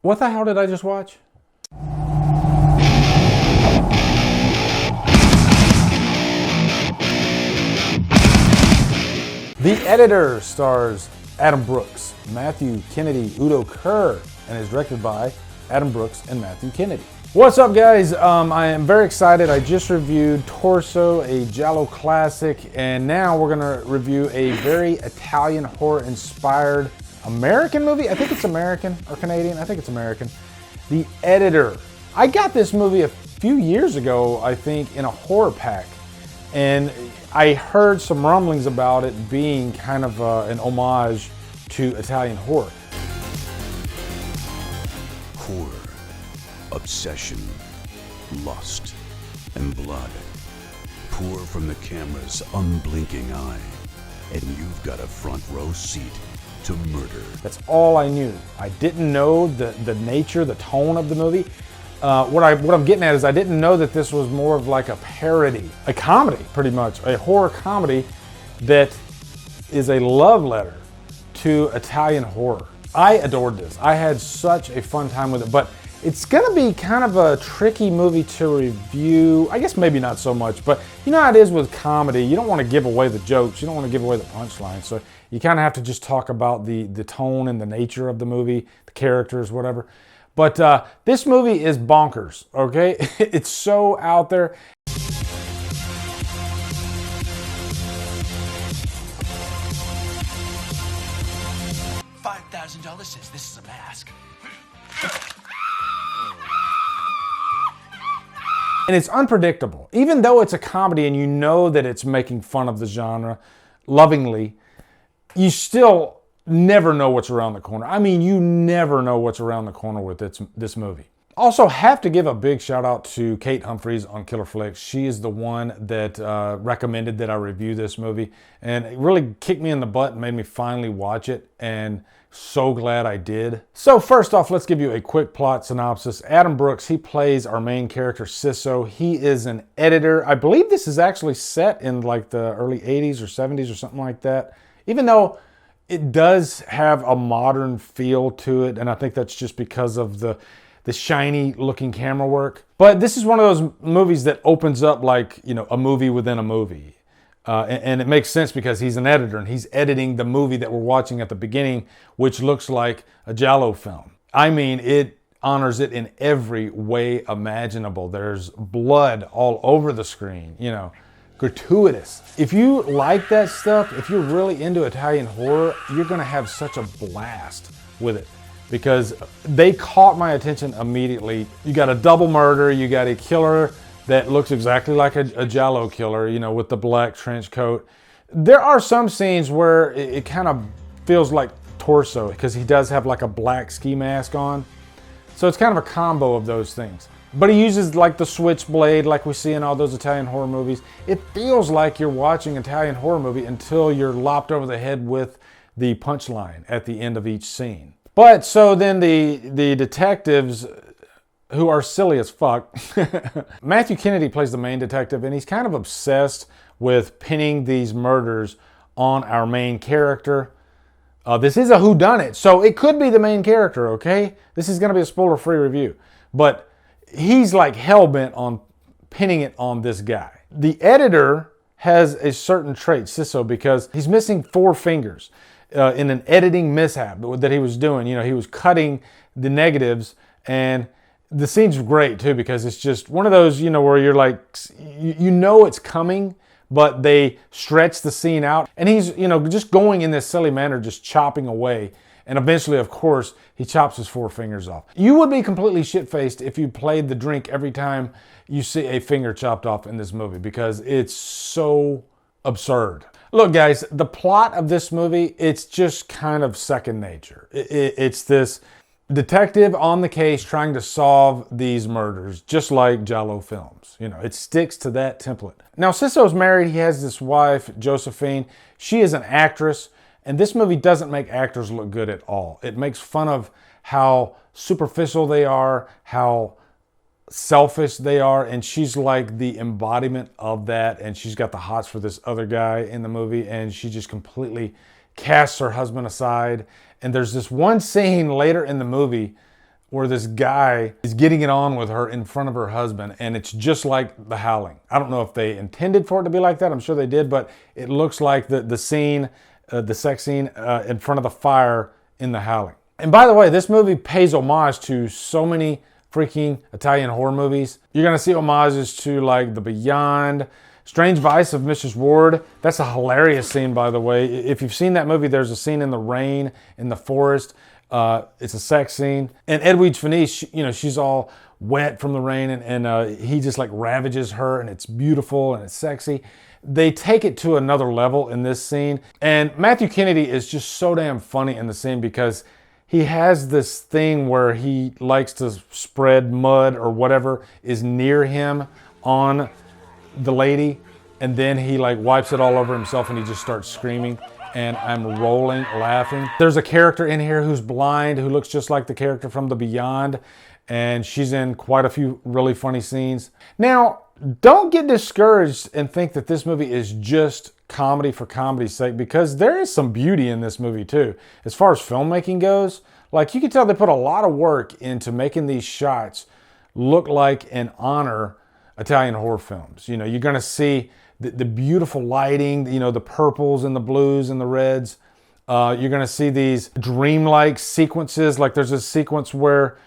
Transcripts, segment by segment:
What the hell did I just watch? The Editor stars Adam Brooks, Matthew Kennedy, Udo Kerr, and is directed by Adam Brooks and Matthew Kennedy. What's up, guys? I am very excited. I just reviewed Torso, a Giallo classic, and now we're gonna review a very Italian horror-inspired American movie. I think it's American or Canadian. I think it's American. The Editor. I got this movie a few years ago, I think, in a horror pack, and I heard some rumblings about it being kind of an homage to Italian horror. Horror, obsession, lust, and blood pour from the camera's unblinking eye, and you've got a front row seat to murder. That's all I knew. I didn't know the nature, the tone of the movie. What I'm getting at is I didn't know that this was more of like a parody, a comedy, pretty much, a horror comedy that is a love letter to Italian horror. I adored this. I had such a fun time with it, but it's gonna be kind of a tricky movie to review. I guess maybe not so much, but you know how it is with comedy. You don't want to give away the jokes. You don't want to give away the punchline. So you kind of have to just talk about the tone and the nature of the movie, the characters, whatever. But this movie is bonkers, okay? It's so out there. $5,000 says this is a mask. And it's unpredictable. Even though it's a comedy and you know that it's making fun of the genre lovingly, you still never know what's around the corner. I mean, you never know what's around the corner with this movie. Also, have to give a big shout out to Kate Humphries on Killer Flicks. She is the one that recommended that I review this movie, and it really kicked me in the butt and made me finally watch it, and so glad I did. So first off, let's give you a quick plot synopsis. Adam Brooks, he plays our main character, Sisso. He is an editor. I believe this is actually set in like the early 80s or 70s or something like that, even though it does have a modern feel to it, and I think that's just because of the shiny looking camera work. But this is one of those movies that opens up like, you know, a movie within a movie. And it makes sense because he's an editor and he's editing the movie that we're watching at the beginning, which looks like a Giallo film. I mean, it honors it in every way imaginable. There's blood all over the screen, you know, gratuitous. If you like that stuff, if you're really into Italian horror, you're gonna have such a blast with it, because they caught my attention immediately. You got a double murder, you got a killer that looks exactly like a Giallo killer, you know, with the black trench coat. There are some scenes where it kind of feels like Torso, because he does have like a black ski mask on. So it's kind of a combo of those things. But he uses like the switchblade like we see in all those Italian horror movies. It feels like you're watching an Italian horror movie until you're lopped over the head with the punchline at the end of each scene. But so then the detectives, who are silly as fuck. Matthew Kennedy plays the main detective, and he's kind of obsessed with pinning these murders on our main character. This is a whodunit, so it could be the main character, okay? This is gonna be a spoiler-free review. But he's like hell-bent on pinning it on this guy. The editor has a certain trait, Sisso, because he's missing 4 fingers in an editing mishap that he was doing. You know, he was cutting the negatives, and the scene's great too, because it's just one of those, you know, where you're like, you know it's coming, but they stretch the scene out, and he's, you know, just going in this silly manner, just chopping away. And eventually, of course, he chops his 4 fingers off. You would be completely shit-faced if you played the drink every time you see a finger chopped off in this movie, because it's so absurd. Look, guys, the plot of this movie, it's just kind of second nature. It's this detective on the case trying to solve these murders, just like Giallo films. You know, it sticks to that template. Now, Sisso's married. He has this wife, Josephine. She is an actress. And this movie doesn't make actors look good at all. It makes fun of how superficial they are, how selfish they are, and she's like the embodiment of that, and she's got the hots for this other guy in the movie, and she just completely casts her husband aside. And there's this one scene later in the movie where this guy is getting it on with her in front of her husband, and it's just like The Howling. I don't know if they intended for it to be like that. I'm sure they did, but it looks like the scene, the sex scene in front of the fire in The Howling. And by the way, this movie pays homage to so many freaking Italian horror movies. You're gonna see homages to like The Beyond, Strange Vice of Mrs. Ward. That's a hilarious scene, by the way. If you've seen that movie, there's a scene in the rain, in the forest. It's a sex scene. And Edwige Fenice, you know, she's all wet from the rain, and he just like ravages her, and it's beautiful and it's sexy. They take it to another level in this scene. And Matthew Kennedy is just so damn funny in the scene because he has this thing where he likes to spread mud or whatever is near him on the lady, and then he like wipes it all over himself and he just starts screaming, and I'm rolling laughing. There's a character in here who's blind, who looks just like the character from The Beyond, and she's in quite a few really funny scenes. Now, don't get discouraged and think that this movie is just comedy for comedy's sake, because there is some beauty in this movie too. As far as filmmaking goes, like you can tell they put a lot of work into making these shots look like and honor Italian horror films. You know, you're gonna see the beautiful lighting, you know, the purples and the blues and the reds. You're gonna see these dreamlike sequences. Like there's a sequence where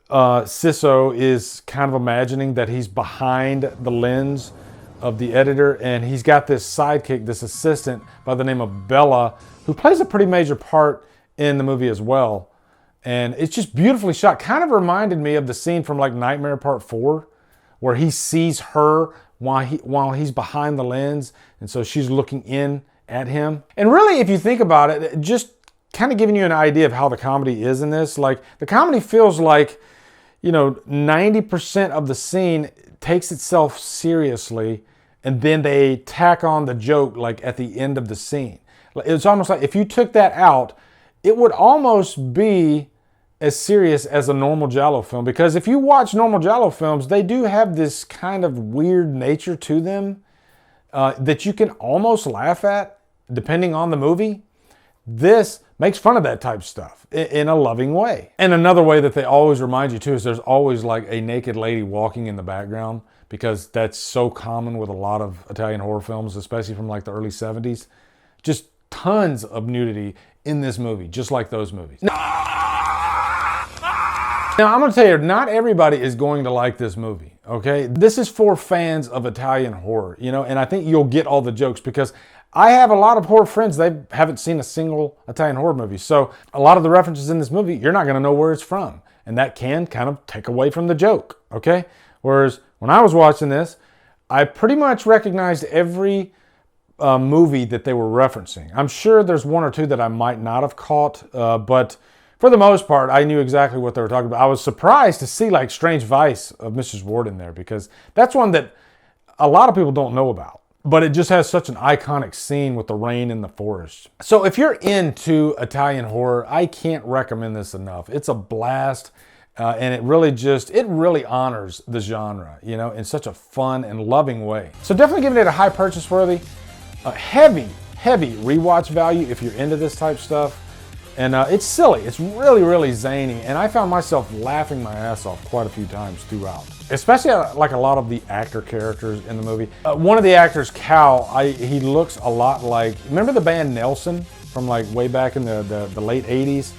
Sisso is kind of imagining that he's behind the lens of the editor, and he's got this sidekick, this assistant by the name of Bella, who plays a pretty major part in the movie as well. And it's just beautifully shot. Kind of reminded me of the scene from like Nightmare Part 4, where he sees her while he's behind the lens, and so she's looking in at him. And really, if you think about it, just kind of giving you an idea of how the comedy is in this, like the comedy feels like, you know, 90% of the scene takes itself seriously, and then they tack on the joke like at the end of the scene. It's almost like if you took that out, it would almost be as serious as a normal Giallo film, because if you watch normal Giallo films, they do have this kind of weird nature to them that you can almost laugh at depending on the movie. This makes fun of that type of stuff in a loving way. And another way that they always remind you too is there's always like a naked lady walking in the background, because that's so common with a lot of Italian horror films, especially from like the early 70s. Just tons of nudity in this movie, just like those movies. Now, I'm gonna tell you, not everybody is going to like this movie, okay? This is for fans of Italian horror, you know, and I think you'll get all the jokes, because I have a lot of horror friends, they haven't seen a single Italian horror movie. So a lot of the references in this movie, you're not gonna know where it's from. And that can kind of take away from the joke, okay? Whereas when I was watching this, I pretty much recognized every movie that they were referencing. I'm sure there's one or two that I might not have caught, but for the most part, I knew exactly what they were talking about. I was surprised to see like Strange Vice of Mrs. Ward in there, because that's one that a lot of people don't know about. But it just has such an iconic scene with the rain in the forest. So if you're into Italian horror, I can't recommend this enough. It's a blast, and it really honors the genre, you know, in such a fun and loving way. So definitely giving it a high purchase worthy, heavy rewatch value if you're into this type stuff. And it's silly. It's really zany. And I found myself laughing my ass off quite a few times throughout. Especially like a lot of the actor characters in the movie. One of the actors, Cal, he looks a lot like, remember the band Nelson from like way back in the late 80s?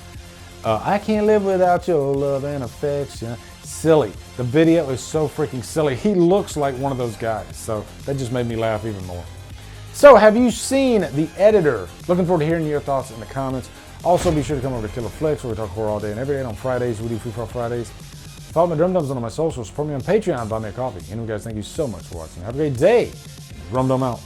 I can't live without your love and affection. Silly. The video is so freaking silly. He looks like one of those guys. So that just made me laugh even more. So have you seen The Editor? Looking forward to hearing your thoughts in the comments. Also, be sure to come over to Killer Flicks, where we talk horror all day and every day. And on Fridays, we do Free For Fridays. Follow my Drumdums on my socials. Support me on Patreon. Buy me a coffee. Anyway, guys, thank you so much for watching. Have a great day. Drumdum out.